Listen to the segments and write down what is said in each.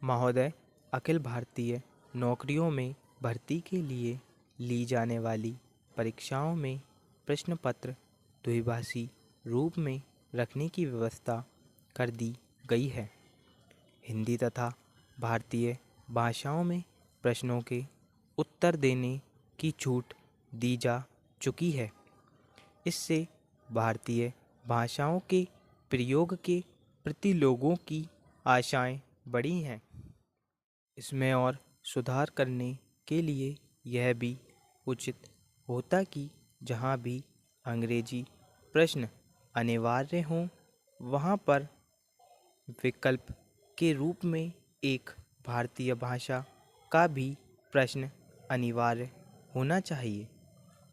महोदय, अखिल भारतीय नौकरियों में भर्ती के लिए ली जाने वाली परीक्षाओं में प्रश्न पत्र द्विभाषी रूप में रखने की व्यवस्था कर दी गई है। हिंदी तथा भारतीय भाषाओं में प्रश्नों के उत्तर देने की छूट दी जा चुकी है। इससे भारतीय भाषाओं के प्रयोग के प्रति लोगों की आशाएं बढ़ी हैं। इसमें और सुधार करने के लिए यह भी उचित होता कि जहाँ भी अंग्रेजी प्रश्न अनिवार्य हों, वहाँ पर विकल्प के रूप में एक भारतीय भाषा का भी प्रश्न अनिवार्य होना चाहिए,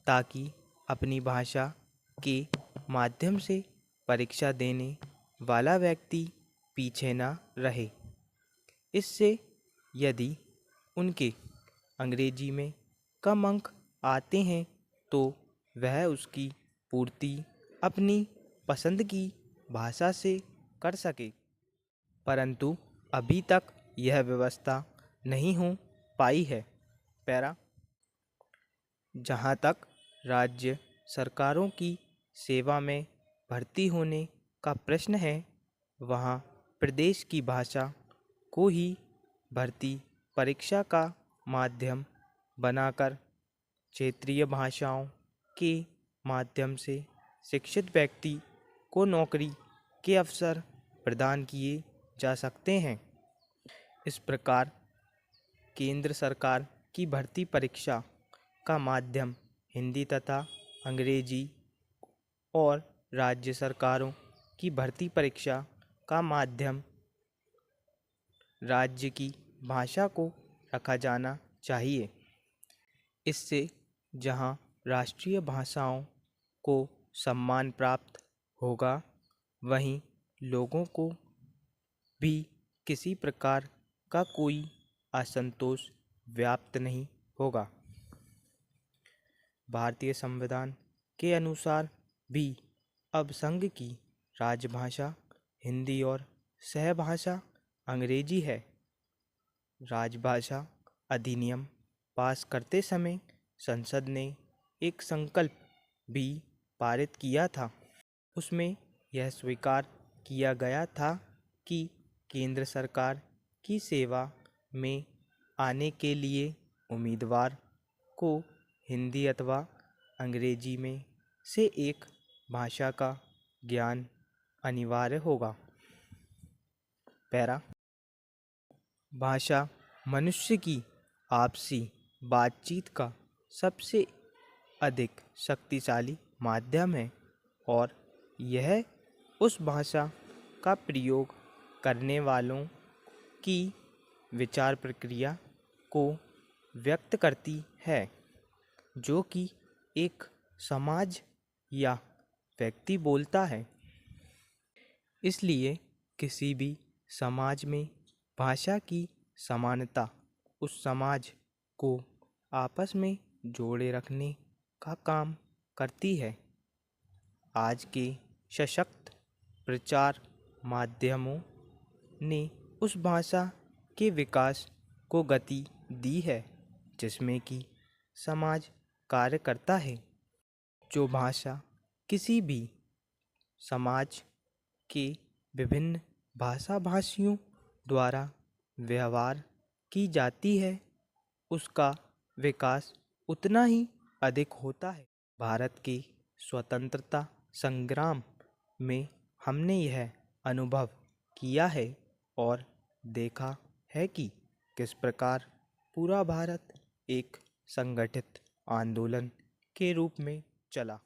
ताकि अपनी भाषा के माध्यम से परीक्षा देने वाला व्यक्ति पीछे ना रहे। इससे यदि उनके अंग्रेजी में कम अंक आते हैं तो वह उसकी पूर्ति अपनी पसंद की भाषा से कर सके, परंतु अभी तक यह व्यवस्था नहीं हो पाई है। पैरा, जहाँ तक राज्य सरकारों की सेवा में भर्ती होने का प्रश्न है, वहाँ प्रदेश की भाषा को ही भर्ती परीक्षा का माध्यम बनाकर क्षेत्रीय भाषाओं के माध्यम से शिक्षित व्यक्ति को नौकरी के अवसर प्रदान किए जा सकते हैं। इस प्रकार केंद्र सरकार की भर्ती परीक्षा का माध्यम हिंदी तथा अंग्रेजी और राज्य सरकारों की भर्ती परीक्षा का माध्यम राज्य की भाषा को रखा जाना चाहिए। इससे जहां राष्ट्रीय भाषाओं को सम्मान प्राप्त होगा, वहीं लोगों को भी किसी प्रकार का कोई असंतोष व्याप्त नहीं होगा। भारतीय संविधान के अनुसार भी अब संघ की राजभाषा हिंदी और सहभाषा अंग्रेजी है। राजभाषा अधिनियम पास करते समय संसद ने एक संकल्प भी पारित किया था। उसमें यह स्वीकार किया गया था कि केंद्र सरकार की सेवा में आने के लिए उम्मीदवार को हिंदी अथवा अंग्रेजी में से एक भाषा का ज्ञान अनिवार्य होगा। पैरा, भाषा मनुष्य की आपसी बातचीत का सबसे अधिक शक्तिशाली माध्यम है और यह उस भाषा का प्रयोग करने वालों की विचार प्रक्रिया को व्यक्त करती है, जो कि एक समाज या व्यक्ति बोलता है। इसलिए किसी भी समाज में भाषा की समानता उस समाज को आपस में जोड़े रखने का काम करती है। आज के सशक्त प्रचार माध्यमों ने उस भाषा के विकास को गति दी है, जिसमें कि समाज कार्य करता है। जो भाषा किसी भी समाज के विभिन्न भाषा भाषियों द्वारा व्यवहार की जाती है, उसका विकास उतना ही अधिक होता है। भारत के स्वतंत्रता संग्राम में हमने यह अनुभव किया है और देखा है कि किस प्रकार पूरा भारत एक संगठित आंदोलन के रूप में चला।